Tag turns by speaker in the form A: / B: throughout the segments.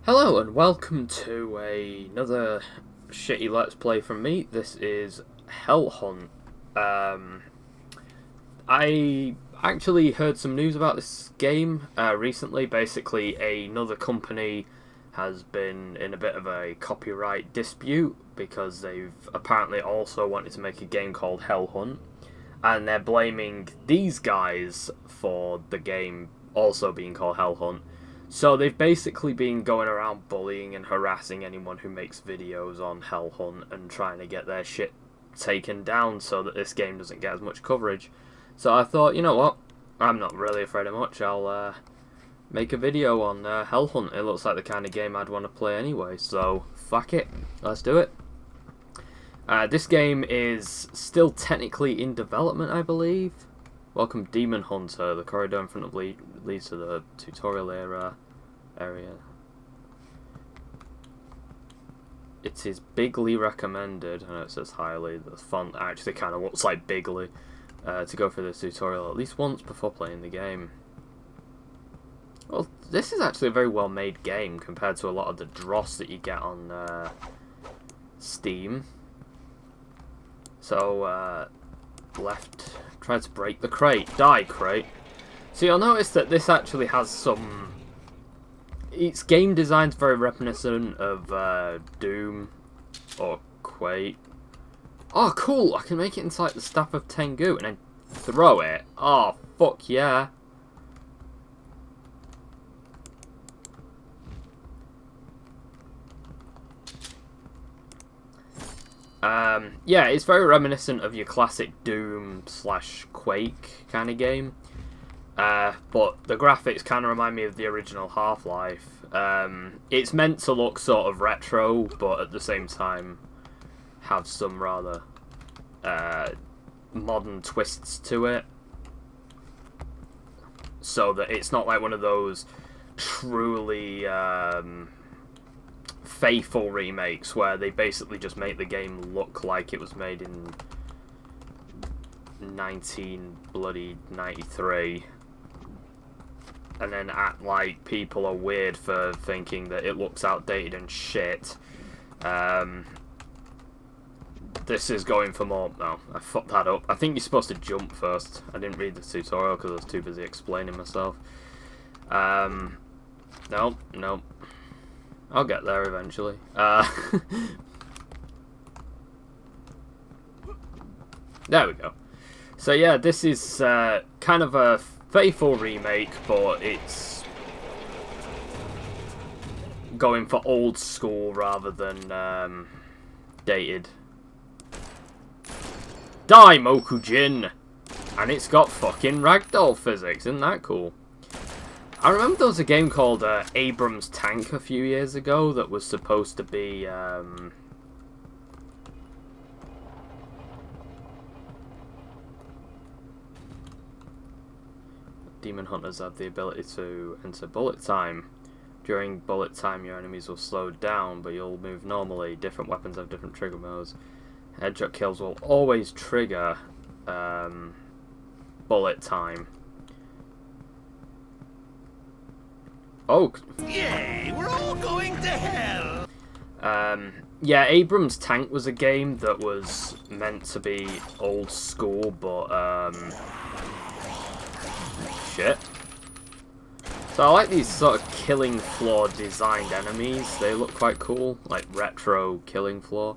A: Hello and welcome to another shitty Let's Play from me. This is Hell Hunt. I actually heard some news about this game recently. Basically, another company has been in a bit of a copyright dispute because they've apparently also wanted to make a game called Hell Hunt, and they're blaming these guys for the game also being called Hell Hunt. So they've basically been going around bullying and harassing anyone who makes videos on Hell Hunt and trying to get their shit taken down so that this game doesn't get as much coverage. So I thought, you know what, I'm not really afraid of much, I'll make a video on Hell Hunt. It looks like the kind of game I'd want to play anyway, so fuck it, let's do it. This game is still technically in development, I believe. Welcome Demon Hunter. The corridor in front of leads to the tutorial area. It is bigly recommended. I know it says highly. The font actually kind of looks like bigly. To go through this tutorial at least once before playing the game. Well, this is actually a very well made game compared to a lot of the dross that you get on Steam. So, left, try to break the crate. Die, crate. So you'll notice that this actually has some... Its game design's very reminiscent of Doom or Quake. Oh, cool! I can make it into like the Staff of Tengu and then throw it. Oh, fuck yeah. Yeah, it's very reminiscent of your classic Doom / Quake kind of game. But the graphics kind of remind me of the original Half-Life. It's meant to look sort of retro, but at the same time have some rather modern twists to it. So that it's not like one of those truly faithful remakes where they basically just make the game look like it was made in 1993 and then act like people are weird for thinking that it looks outdated and shit. This is going for more... No, I fucked that up. I think you're supposed to jump first. I didn't read the tutorial because I was too busy explaining myself. Nope. I'll get there eventually. There we go. So yeah, this is kind of a faithful remake, but it's going for old school rather than dated. Die, Mokujin! And it's got fucking ragdoll physics, isn't that cool? I remember there was a game called Abrams Tank a few years ago that was supposed to be Demon Hunters have the ability to enter bullet time. During bullet time your enemies will slow down, but you'll move normally. Different weapons have different trigger modes. Headshot kills will always trigger bullet time. Oh.
B: Yay, we're all going to hell!
A: Yeah, Abrams Tank was a game that was meant to be old school, but, shit. So I like these sort of killing floor designed enemies. They look quite cool, like retro killing floor.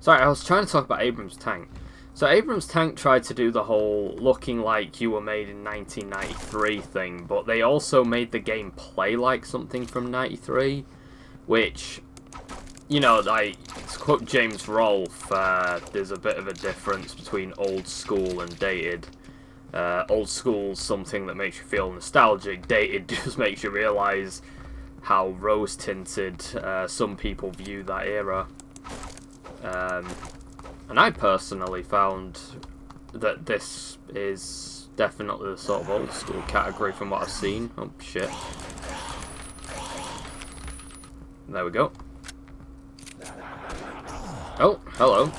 A: Sorry, I was trying to talk about Abrams Tank. So Abrams Tank tried to do the whole looking like you were made in 1993 thing, but they also made the game play like something from 93, which, you know, like, to quote James Rolfe, there's a bit of a difference between old school and dated. Old school's something that makes you feel nostalgic, dated just makes you realise how rose-tinted some people view that era. And I personally found that this is definitely the sort of old school category from what I've seen. Oh shit. There we go. Oh, hello.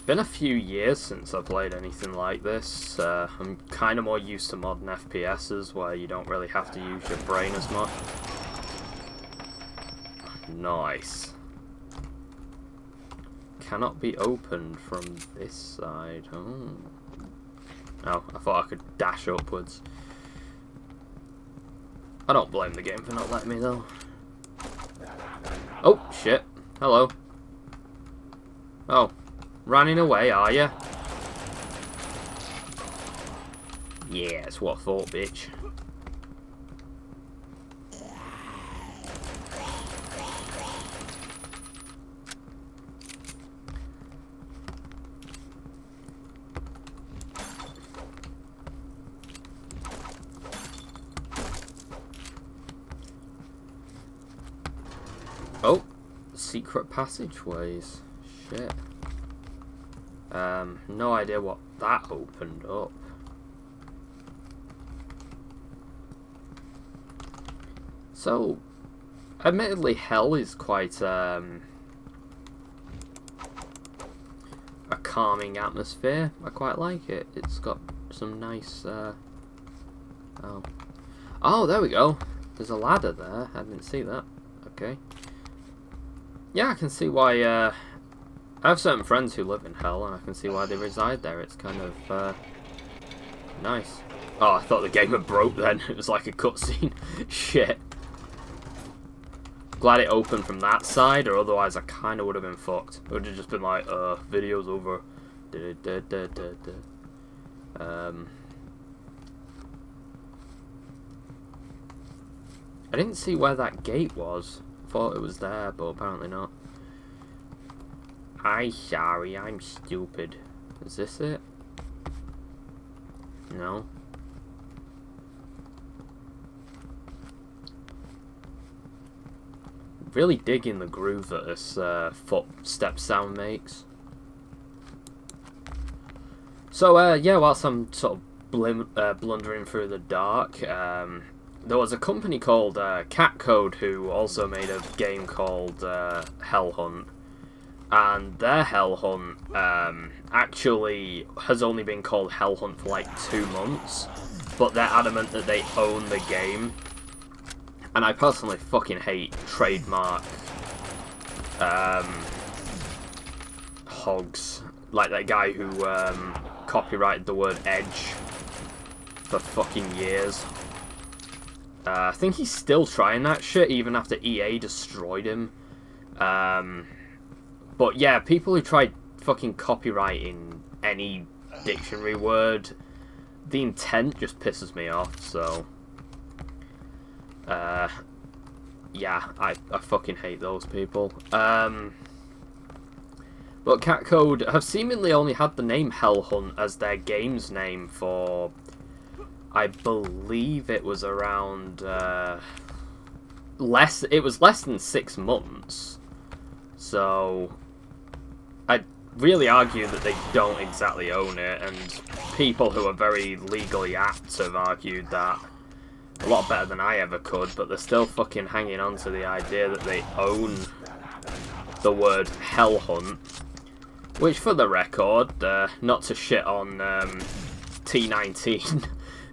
A: been a few years since I played anything like this. I'm kind of more used to modern FPSs where you don't really have to use your brain as much. Nice. Cannot be opened from this side. Oh, I thought I could dash upwards. I don't blame the game for not letting me though. Oh, shit. Hello. Oh. Running away, are ya? Yeah, that's what I thought, bitch. Oh, secret passageways. Shit. No idea what that opened up. So, admittedly, hell is quite a calming atmosphere. I quite like it. It's got some nice. Oh, there we go. There's a ladder there. I didn't see that. Okay. Yeah, I can see why. I have certain friends who live in hell, and I can see why they reside there. It's kind of nice. Oh, I thought the game had broke then. It was like a cutscene. Shit. Glad it opened from that side, or otherwise I kind of would have been fucked. It would have just been like, video's over. I didn't see where that gate was. Thought it was there, but apparently not. I'm sorry, I'm stupid. Is this it? No. Really digging the groove that this footstep sound makes. So, yeah, whilst I'm sort of blundering through the dark, there was a company called Cat Code who also made a game called Hell Hunt. And their Hell Hunt actually has only been called Hell Hunt for like 2 months, but they're adamant that they own the game. And I personally fucking hate trademark hogs, like that guy who copyrighted the word edge for fucking years. I think he's still trying that shit even after EA destroyed him. But yeah, people who try fucking copyrighting any dictionary word, the intent just pisses me off, so... yeah, I fucking hate those people. But Cat Code have seemingly only had the name Hell Hunt as their game's name for... I believe it was around... It was less than 6 months. So... I'd really argue that they don't exactly own it, and people who are very legally apt have argued that a lot better than I ever could, but they're still fucking hanging on to the idea that they own the word Hell Hunt, which, for the record, not to shit on T19,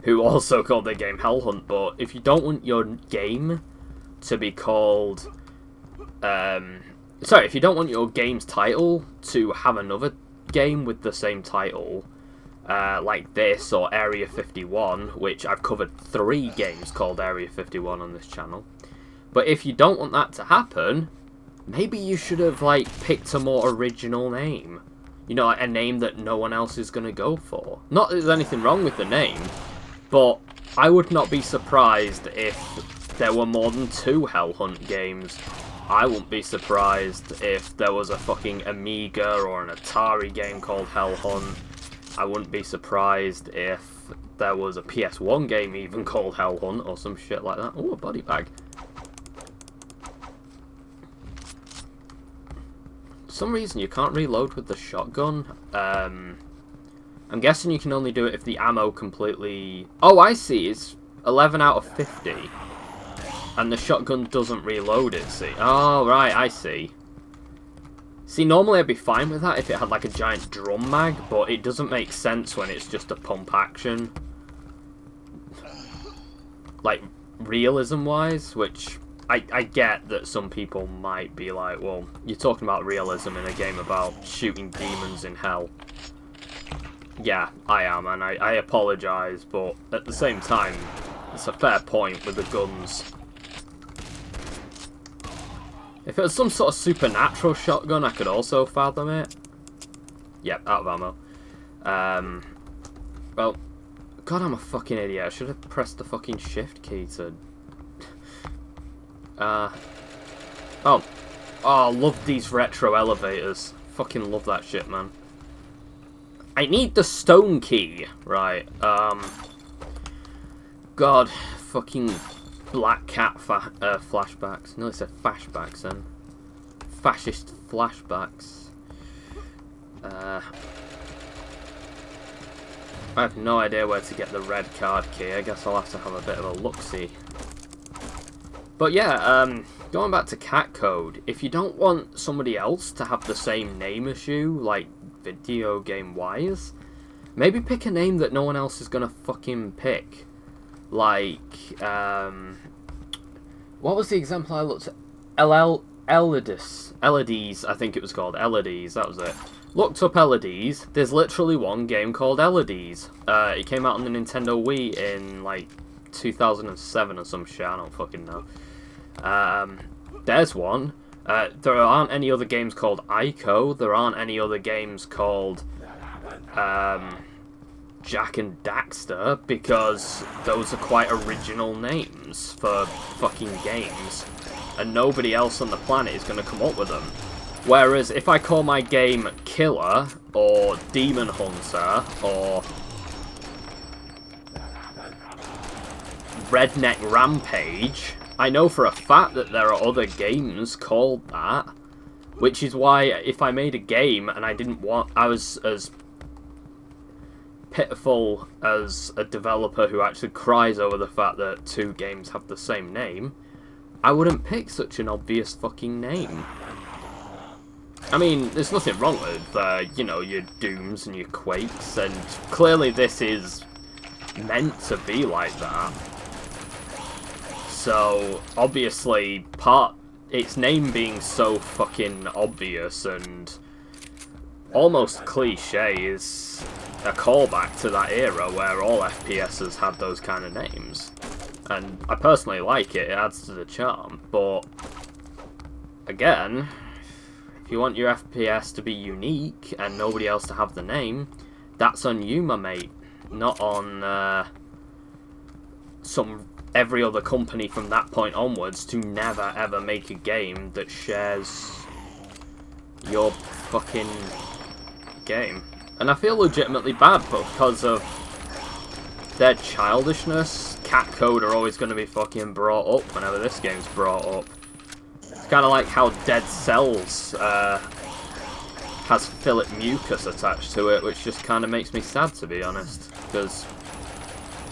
A: who also called their game Hell Hunt, but if you don't want your game to be called... Sorry, if you don't want your game's title to have another game with the same title, like this or Area 51, which I've covered 3 games called Area 51 on this channel. But if you don't want that to happen, maybe you should have, like, picked a more original name. You know, like a name that no one else is going to go for. Not that there's anything wrong with the name, but I would not be surprised if there were more than 2 Hell Hunt games. I wouldn't be surprised if there was a fucking Amiga or an Atari game called Hell Hunt. I wouldn't be surprised if there was a PS1 game even called Hell Hunt or some shit like that. Oh, a body bag. For some reason you can't reload with the shotgun. I'm guessing you can only do it if the ammo completely... Oh, I see. It's 11 out of 50. And the shotgun doesn't reload it, see? Oh, right, I see. See, normally I'd be fine with that if it had like a giant drum mag, but it doesn't make sense when it's just a pump action. Like, realism-wise, which I get that some people might be like, well, you're talking about realism in a game about shooting demons in hell. Yeah, I am, and I apologise, but at the same time, it's a fair point with the guns. If it was some sort of supernatural shotgun, I could also fathom it. Yep, out of ammo. Well, God, I'm a fucking idiot. I should have pressed the fucking shift key to... Oh, I love these retro elevators. Fucking love that shit, man. I need the stone key. Right, God, fucking Black Cat flashbacks. No, it said flashbacks then. Fascist flashbacks. I have no idea where to get the red card key. I guess I'll have to have a bit of a look-see. But yeah, going back to cat code, if you don't want somebody else to have the same name as you, like video game-wise, maybe pick a name that no one else is gonna fucking pick. Like, what was the example I looked at? Elodies, I think it was called. Elodies, that was it. Looked up Elodies. There's literally one game called Elodies. It came out on the Nintendo Wii in, like, 2007 or some shit, I don't fucking know. There's one. There aren't any other games called Ico. There aren't any other games called Jack and Daxter, because those are quite original names for fucking games, and nobody else on the planet is going to come up with them. Whereas if I call my game Killer, or Demon Hunter, or Redneck Rampage, I know for a fact that there are other games called that, which is why if I made a game and I didn't want... I was as pitiful as a developer who actually cries over the fact that two games have the same name, I wouldn't pick such an obvious fucking name. I mean, there's nothing wrong with, you know, your Dooms and your Quakes, and clearly this is meant to be like that. So, obviously, its name being so fucking obvious and almost cliche is a callback to that era where all FPSs had those kind of names. And I personally like it, it adds to the charm, but again, if you want your FPS to be unique and nobody else to have the name, that's on you, my mate, not on every other company from that point onwards to never ever make a game that shares your fucking game. And I feel legitimately bad because of their childishness. Cat code are always going to be fucking brought up whenever this game's brought up. It's kind of like how Dead Cells has Philip Mucus attached to it, which just kind of makes me sad, to be honest, because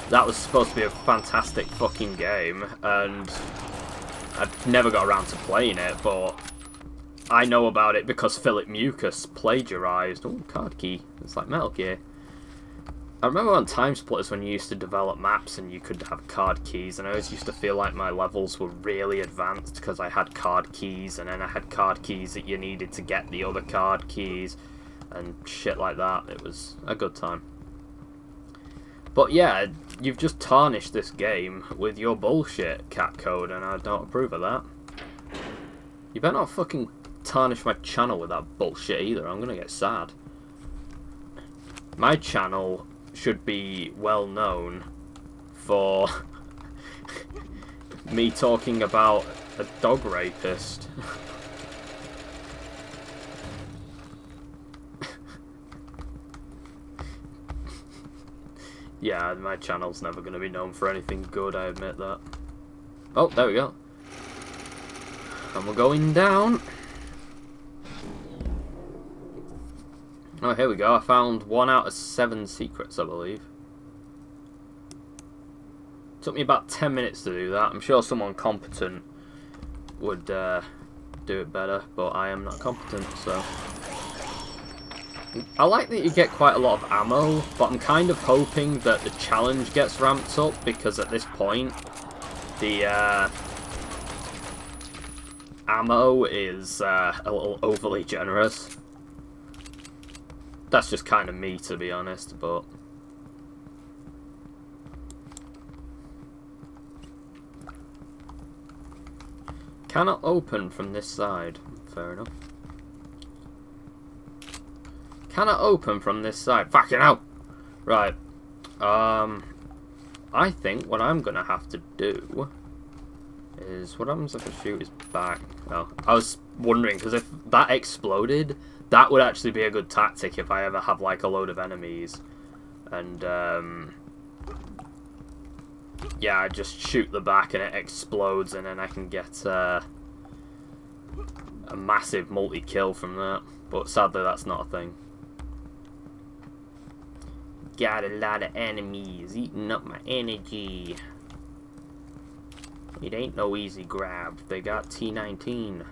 A: that was supposed to be a fantastic fucking game, and I've never got around to playing it, but I know about it because Philip Mucus plagiarised. Oh, card key. It's like Metal Gear. I remember on Time Splitters when you used to develop maps and you could have card keys, and I always used to feel like my levels were really advanced because I had card keys, and then I had card keys that you needed to get the other card keys, and shit like that. It was a good time. But yeah, you've just tarnished this game with your bullshit, cat code, and I don't approve of that. You better not fucking tarnish my channel with that bullshit either, I'm gonna get sad. My channel should be well known for me talking about a dog rapist. Yeah, my channel's never going to be known for anything good, I admit that. Oh, there we go. And we're going down. Oh, here we go. I found 1 out of 7 secrets, I believe. Took me about 10 minutes to do that. I'm sure someone competent would do do it better, but I am not competent, so... I like that you get quite a lot of ammo, but I'm kind of hoping that the challenge gets ramped up, because at this point, the ammo is a little overly generous. That's just kind of me, to be honest, but... Cannot open from this side. Fair enough. Cannot open from this side. Fucking hell! Right. I think what I'm gonna have to do is... What happens if I shoot his back? Oh, I was wondering, because if that exploded, that would actually be a good tactic if I ever have, like, a load of enemies. And, yeah, I just shoot the back and it explodes, and then I can get a massive multi-kill from that. But sadly, that's not a thing. Got a lot of enemies eating up my energy. It ain't no easy grab. They got T19.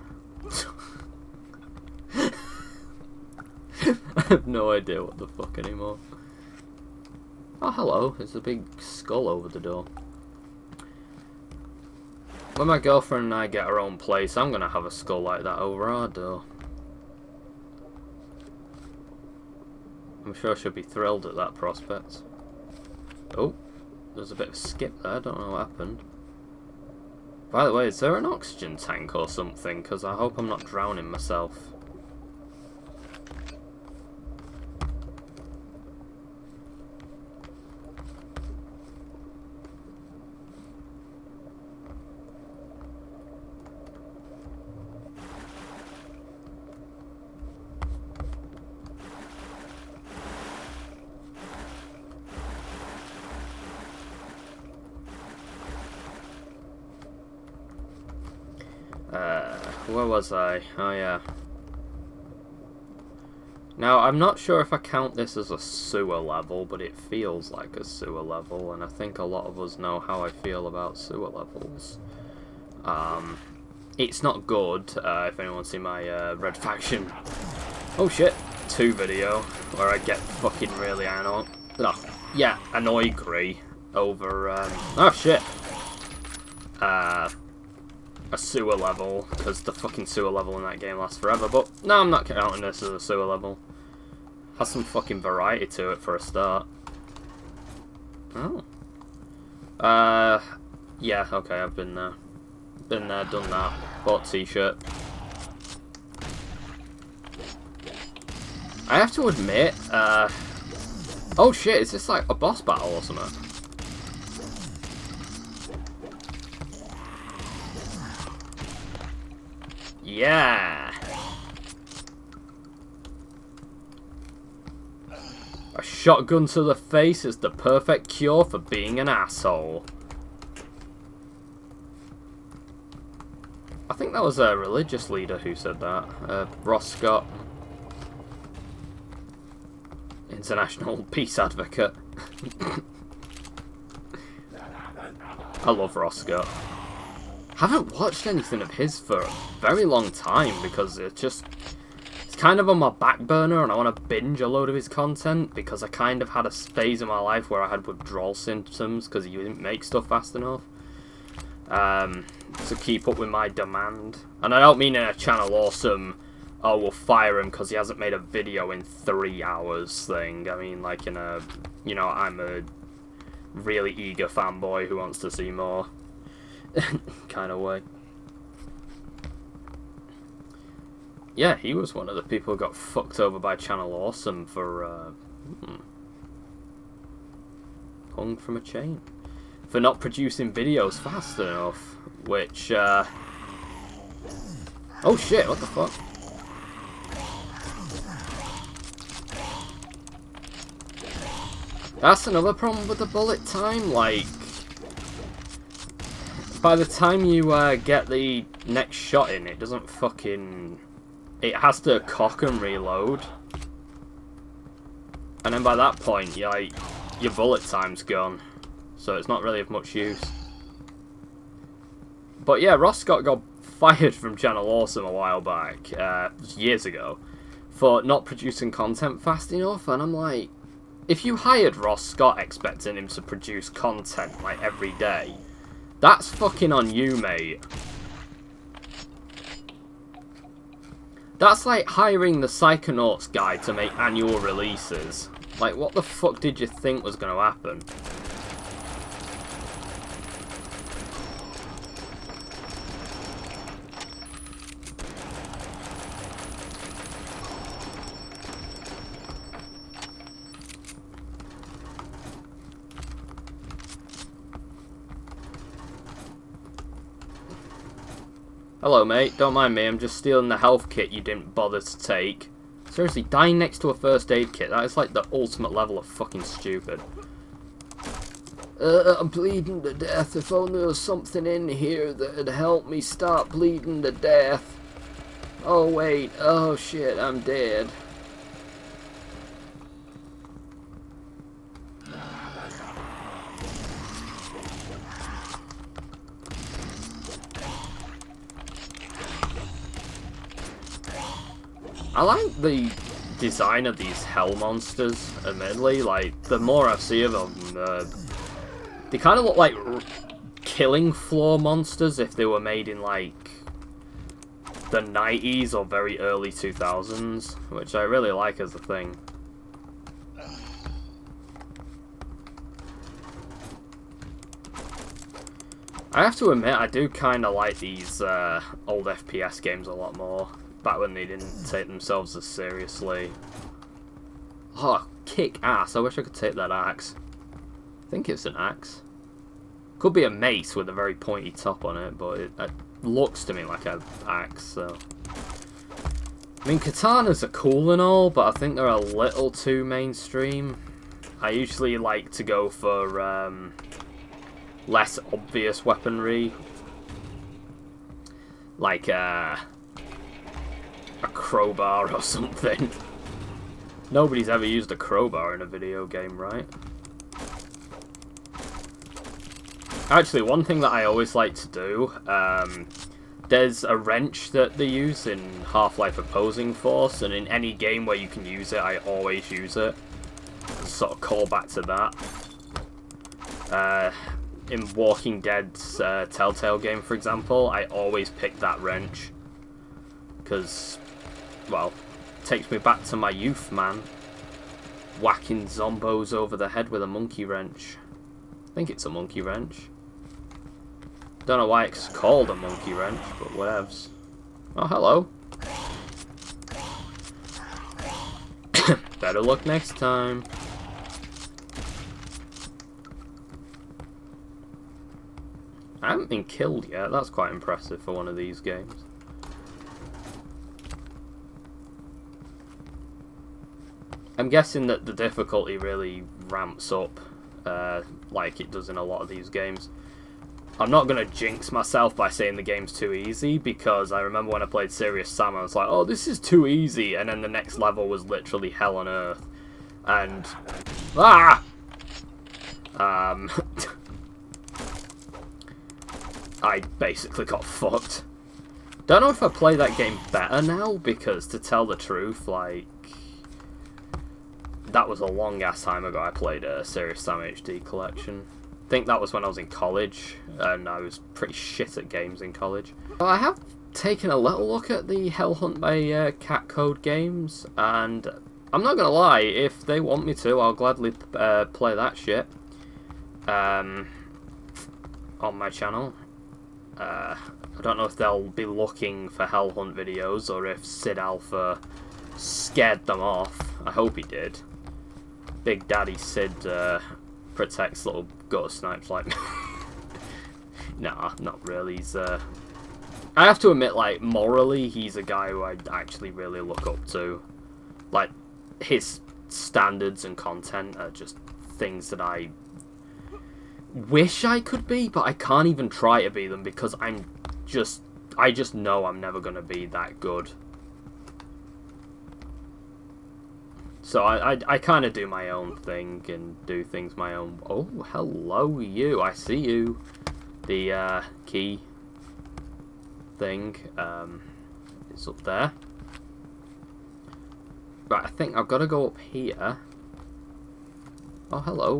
A: I have no idea what the fuck anymore. Oh, hello. There's a big skull over the door. When my girlfriend and I get our own place, I'm gonna have a skull like that over our door. I'm sure she'll be thrilled at that prospect. Oh, there's a bit of a skip there. I don't know what happened. By the way, is there an oxygen tank or something? Because I hope I'm not drowning myself. Where was I? Oh yeah. Now, I'm not sure if I count this as a sewer level, but it feels like a sewer level, and I think a lot of us know how I feel about sewer levels. It's not good, if anyone's seen my Red Faction, oh shit, 2 video, where I get fucking really annoyed over, oh shit, a sewer level, because the fucking sewer level in that game lasts forever, but no, I'm not counting this as a sewer level. Has some fucking variety to it for a start. Oh. Yeah, okay, I've been there. Been there, done that. Bought t-shirt. I have to admit, oh shit, is this like a boss battle or something? Yeah! A shotgun to the face is the perfect cure for being an asshole. I think that was a religious leader who said that. Ross Scott. International peace advocate. I love Ross Scott. Haven't watched anything of his for a very long time because it's kind of on my back burner and I want to binge a load of his content because I kind of had a phase in my life where I had withdrawal symptoms because he didn't make stuff fast enough to keep up with my demand. And I don't mean in a channel awesome, oh, we'll fire him because he hasn't made a video in 3 hours thing. I mean like in a, you know, I'm a really eager fanboy who wants to see more kind of way. Yeah, he was one of the people who got fucked over by Channel Awesome for hung from a chain for not producing videos fast enough, which oh shit, what the fuck? That's another problem with the bullet time, like by the time you get the next shot in, it doesn't fucking... It has to cock and reload. And then by that point, your bullet time's gone. So it's not really of much use. But yeah, Ross Scott got fired from Channel Awesome a while back, years ago, for not producing content fast enough, and I'm like, if you hired Ross Scott expecting him to produce content like every day, that's fucking on you, mate. That's like hiring the Psychonauts guy to make annual releases. Like, what the fuck did you think was going to happen? Hello, mate. Don't mind me. I'm just stealing the health kit you didn't bother to take. Seriously, dying next to a first aid kit, that is like the ultimate level of fucking stupid. I'm bleeding to death. If only there was something in here that'd help me stop bleeding to death. Oh, wait. Oh, shit. I'm dead. I like the design of these hell monsters, admittedly. Like, the more I see of them, they kind of look like killing floor monsters if they were made in, like, the 90s or very early 2000s, which I really like as a thing. I have to admit, I do kind of like these old FPS games a lot more. Back when they didn't take themselves as seriously. Oh, kick ass. I wish I could take that axe. I think it's an axe. Could be a mace with a very pointy top on it, but it looks to me like an axe, so. I mean, katanas are cool and all, but I think they're a little too mainstream. I usually like to go for less obvious weaponry. Like, a crowbar or something. Nobody's ever used a crowbar in a video game, right? Actually, one thing that I always like to do, there's a wrench that they use in Half-Life Opposing Force, and in any game where you can use it, I always use it. Sort of call back to that. In Walking Dead's Telltale game, for example, I always pick that wrench. Because, well, it takes me back to my youth, man. Whacking zombos over the head with a monkey wrench. I think it's a monkey wrench. Don't know why it's called a monkey wrench, but whatevs. Oh, hello. Better luck next time. I haven't been killed yet. That's quite impressive for one of these games. I'm guessing that the difficulty really ramps up like it does in a lot of these games. I'm not going to jinx myself by saying the game's too easy, because I remember when I played Serious Sam, I was like, oh, this is too easy, and then the next level was literally hell on earth. And... ah! I basically got fucked. Don't know if I play that game better now, because to tell the truth, like... that was a long ass time ago I played a Serious Sam HD collection. I think that was when I was in college, and I was pretty shit at games in college. I have taken a little look at the Hell Hunt by Cat Code Games, and I'm not gonna lie, if they want me to, I'll gladly play that shit on my channel. I don't know if they'll be looking for Hell Hunt videos, or if Sid Alpha scared them off. I hope he did. Big Daddy Sid protects little gutter snipes like me. Nah, not really. He's I have to admit, like, morally, he's a guy who I actually really look up to. Like, his standards and content are just things that I wish I could be, but I can't even try to be them, because I just know I'm never gonna be that good. So I kind of do my own thing and do things my own... oh, hello you. I see you. The key. thing is up there. Right, I think I've got to go up here. Oh, hello.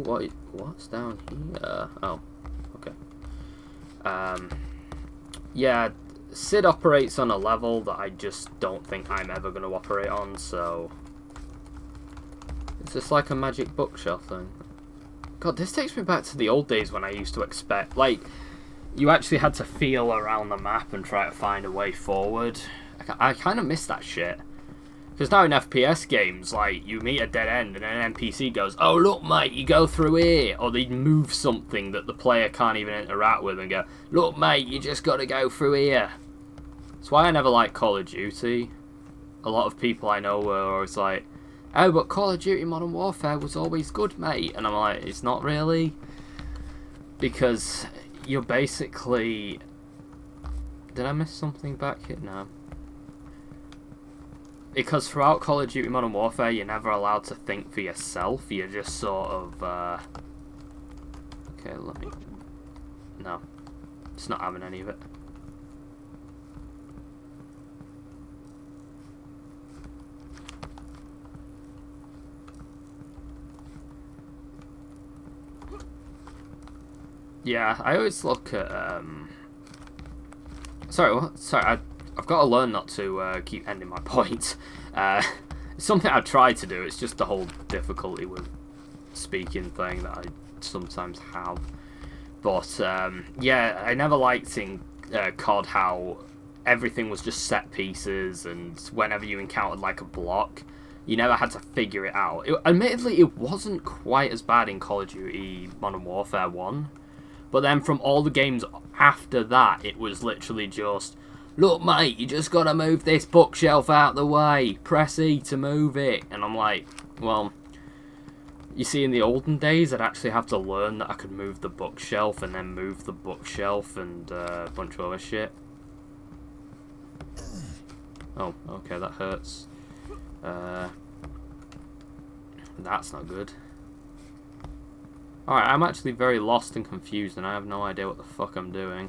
A: What's down here? Oh, okay. Yeah, Sid operates on a level that I just don't think I'm ever going to operate on, so... It's just like a magic bookshelf thing. God, this takes me back to the old days when I used to expect... Like, you actually had to feel around the map and try to find a way forward. I kind of miss that shit. Because now in FPS games, like, you meet a dead end and an NPC goes, "Oh, look, mate, you go through here." Or they move something that the player can't even interact with and go, "Look, mate, you just got to go through here." That's why I never liked Call of Duty. A lot of people I know were always like, "Oh, but Call of Duty Modern Warfare was always good, mate." And I'm like, it's not really. Because you're basically... Did I miss something back here? No. Because throughout Call of Duty Modern Warfare, you're never allowed to think for yourself. You're just sort of, okay, let me... No. It's not having any of it. Yeah, I always look at, Sorry, what? Sorry, I've got to learn not to keep ending my points. It's something I've tried to do, it's just the whole difficulty with speaking thing that I sometimes have. But, yeah, I never liked in COD how everything was just set pieces, and whenever you encountered, like, a block, you never had to figure it out. Admittedly, it wasn't quite as bad in Call of Duty Modern Warfare 1, but then from all the games after that, it was literally just... "Look, mate, you just gotta move this bookshelf out the way. Press E to move it." And I'm like, well, you see, in the olden days, I'd actually have to learn that I could move the bookshelf and then move the bookshelf and a bunch of other shit. Oh, okay, that hurts. That's not good. Alright, I'm actually very lost and confused, and I have no idea what the fuck I'm doing.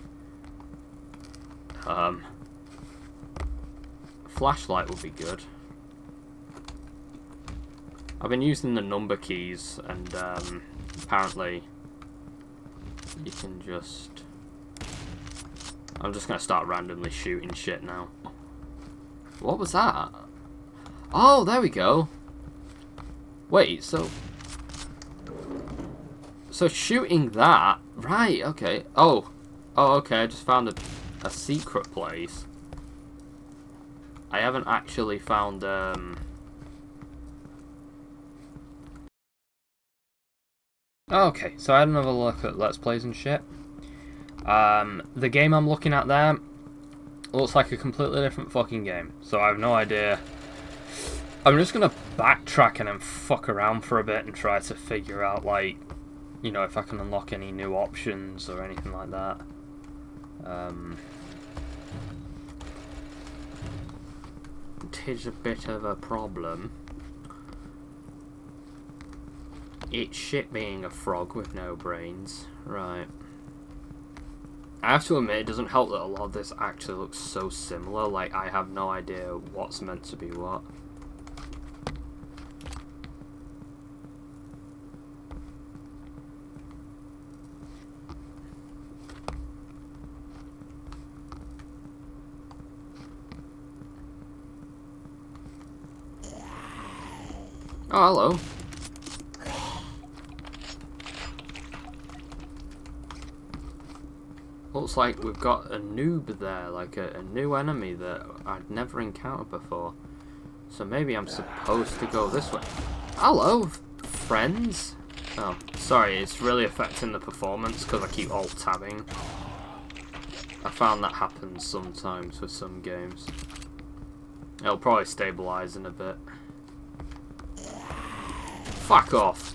A: Flashlight would be good. I've been using the number keys, and apparently you can just... I'm just gonna start randomly shooting shit now. What was that? Oh, there we go. Wait, so shooting that, right? Okay. Oh, okay. I just found a secret place. I haven't actually found, Okay, so I had another look at Let's Plays and shit. The game I'm looking at there looks like a completely different fucking game, so I have no idea. I'm just gonna backtrack and then fuck around for a bit and try to figure out, like, you know, if I can unlock any new options or anything like that. It is a bit of a problem. It's shit being a frog with no brains. Right. I have to admit, it doesn't help that a lot of this actually looks so similar. Like, I have no idea what's meant to be what. Oh, hello. Looks like we've got a noob there, like a new enemy that I'd never encountered before. So maybe I'm supposed to go this way. Hello, friends. Oh, sorry, it's really affecting the performance because I keep alt-tabbing. I found that happens sometimes with some games. It'll probably stabilise in a bit. Fuck off.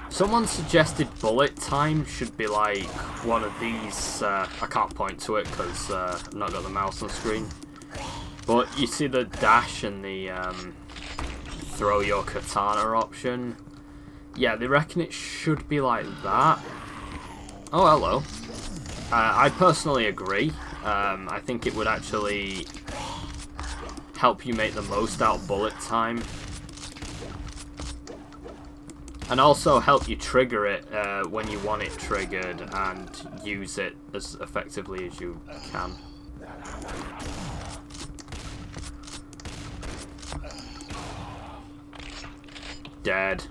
A: Someone suggested bullet time should be like one of these, I can't point to it because I've not got the mouse on screen. But you see the dash and the throw your katana option? Yeah, they reckon it should be like that. Oh, hello. I personally agree. I think it would actually help you make the most out of bullet time. And also help you trigger it when you want it triggered and use it as effectively as you can. Dead.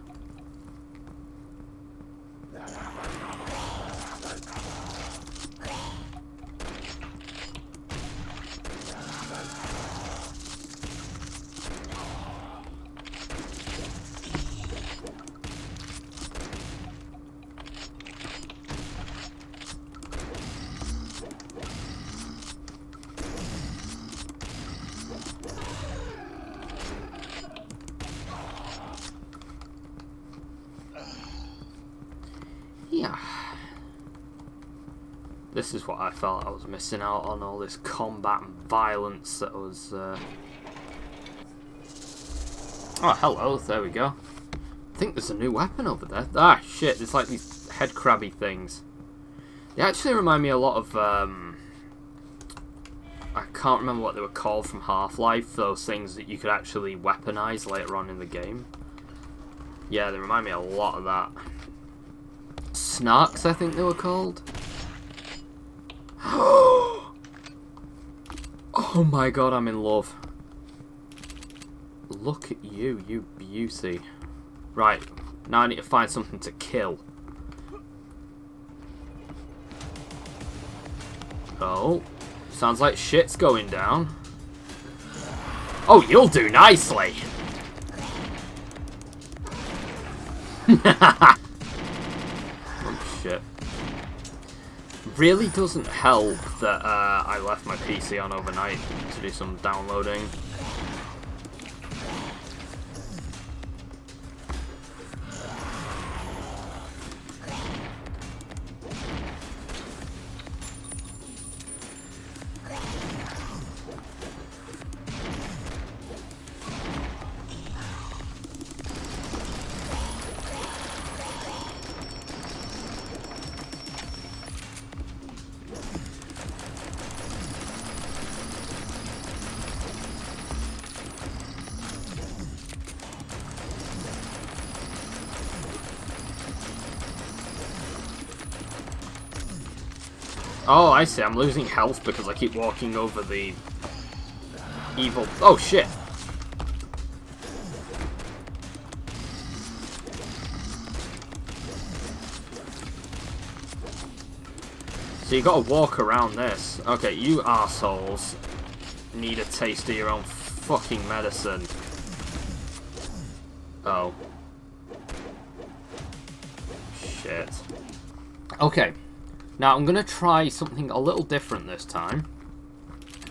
A: Yeah. This is what I felt I was missing out on, all this combat and violence that was... Oh, hello, there we go. I think there's a new weapon over there. Ah, shit, there's like these head crabby things. They actually remind me a lot of... I can't remember what they were called from Half-Life, those things that you could actually weaponize later on in the game. Yeah, they remind me a lot of that. Snarks, I think they were called. Oh my god, I'm in love. Look at you, you beauty. Right, now I need to find something to kill. Oh, sounds like shit's going down. Oh, you'll do nicely. Oh shit. Really doesn't help that I left my PC on overnight to do some downloading. Oh, I see. I'm losing health because I keep walking over the evil... Oh, shit. So you gotta walk around this. Okay, you arseholes need a taste of your own fucking medicine. Oh. Shit. Okay. Now, I'm going to try something a little different this time.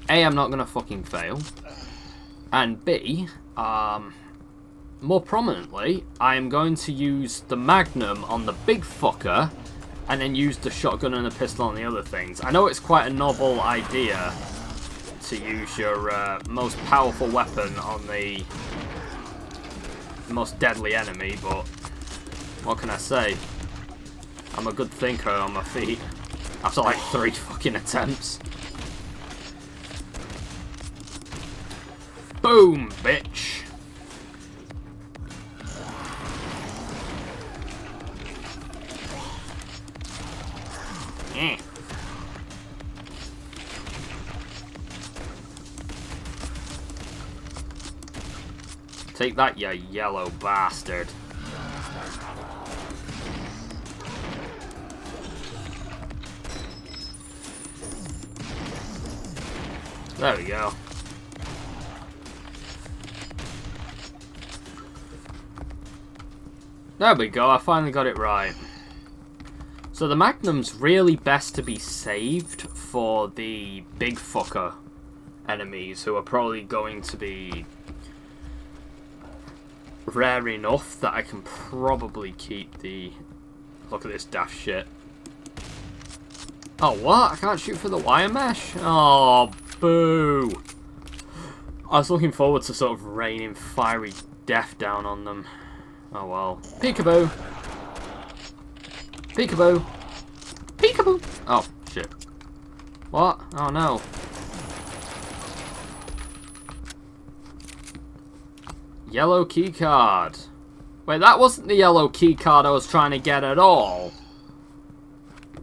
A: A, I'm not going to fucking fail. And B, more prominently, I am going to use the Magnum on the big fucker, and then use the shotgun and the pistol on the other things. I know it's quite a novel idea to use your most powerful weapon on the most deadly enemy, but what can I say? I'm a good thinker on my feet. After like 3 fucking attempts. Boom, bitch. Eh. Take that, you yellow bastard. There we go. There we go, I finally got it right. So the Magnum's really best to be saved for the big fucker enemies, who are probably going to be rare enough that I can probably keep the... Look at this daft shit. Oh, what? I can't shoot for the wire mesh? Oh, boo. I was looking forward to sort of raining fiery death down on them. Oh well. Peekaboo! Peekaboo! Peekaboo! Oh, shit. What? Oh no. Yellow keycard. Wait, that wasn't the yellow keycard I was trying to get at all.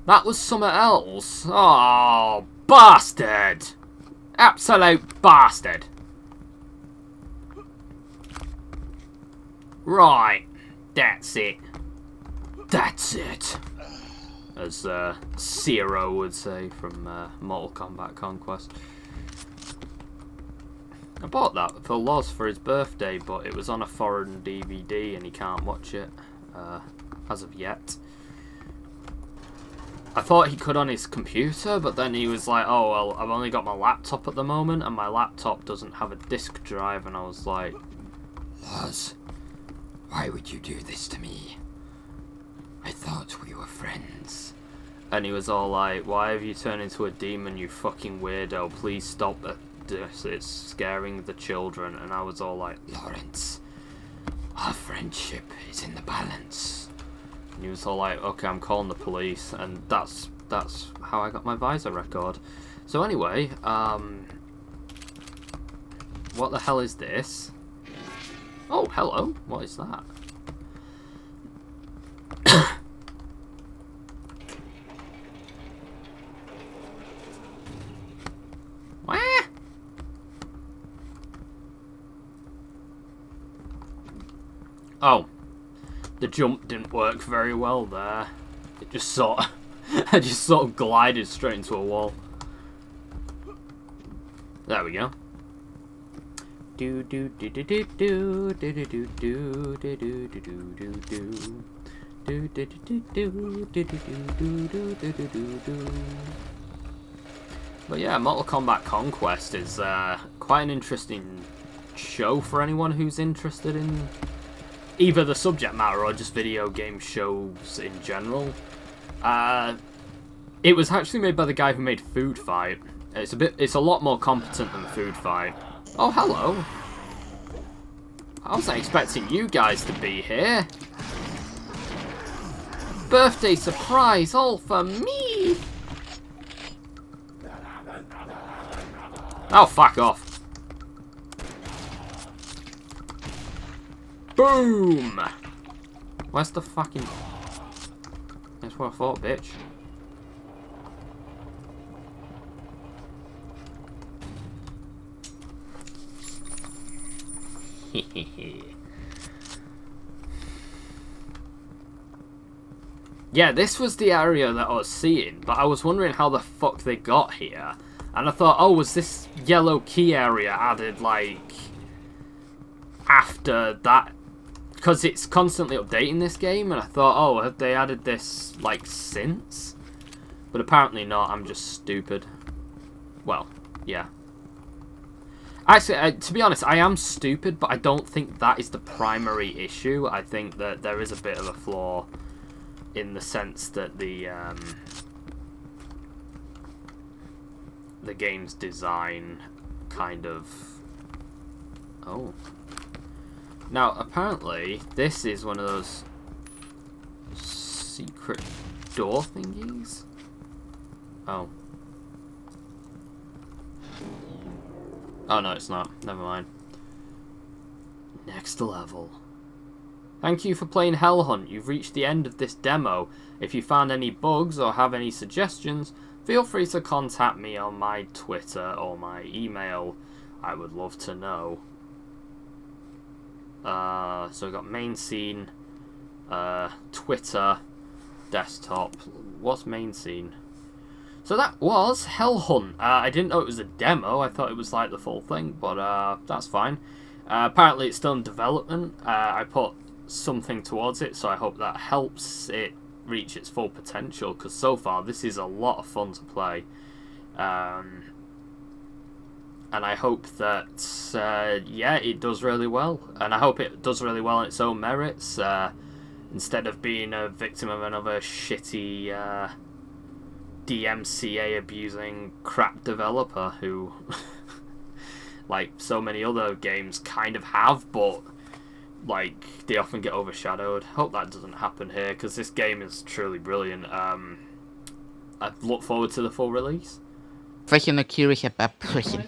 A: That was something else. Oh, bastard. Absolute bastard. Right. That's it. That's it. As Zero would say from Mortal Kombat Conquest. I bought that for Loz for his birthday, but it was on a foreign DVD and he can't watch it as of yet. I thought he could on his computer, but then he was like, oh, well, I've only got my laptop at the moment, and my laptop doesn't have a disk drive, and I was like,
C: Loz, why would you do this to me? I thought we were friends.
A: And he was all like, why have you turned into a demon, you fucking weirdo? Please stop this, it's scaring the children. And I was all like,
C: Lawrence, our friendship is in the balance.
A: and he was all like, okay, I'm calling the police. And that's how I got my Visor record. So anyway, what the hell is this? Oh, hello, what is that? Oh, the jump didn't work very well there. It just sort of, I just sort of glided straight into a wall. There we go. Do do do do do do do do do do do do do do do do do do. But yeah, Mortal Kombat Conquest is quite an interesting show for anyone who's interested in either the subject matter or just video game shows in general. It was actually made by the guy who made Food Fight. It's a lot more competent than Food Fight. Oh, hello. I wasn't expecting you guys to be here. Birthday surprise, all for me. Oh, fuck off. Boom! Where's the fucking... That's what I thought, bitch. Yeah, this was the area that I was seeing, but I was wondering how the fuck they got here. And I thought, oh, was this yellow key area added, like, after that? Because it's constantly updating this game, and I thought, oh, have they added this, like, since? But apparently not, I'm just stupid. Well, yeah. Actually, to be honest, I am stupid, but I don't think that is the primary issue. I think that there is a bit of a flaw in the sense that the game's design kind of... Oh. Now, apparently, this is one of those secret door thingies? Oh. Oh, no, it's not. Never mind. Next level. Thank you for playing Hell Hunt. You've reached the end of this demo. If you found any bugs or have any suggestions, feel free to contact me on my Twitter or my email. I would love to know. So we've got main scene, Twitter, desktop. What's main scene? So that was Hell Hunt. I didn't know it was a demo. I thought it was like the full thing, but that's fine. Apparently it's still in development. I put something towards it, so I hope that helps it reach its full potential, because so far this is a lot of fun to play. And I hope that, yeah, it does really well. And I hope it does really well on its own merits, instead of being a victim of another shitty DMCA abusing crap developer who, like so many other games, kind of have, but like they often get overshadowed. Hope that doesn't happen here, because this game is truly brilliant. I look forward to the full release.
D: Welche neugierige Babbrüchen.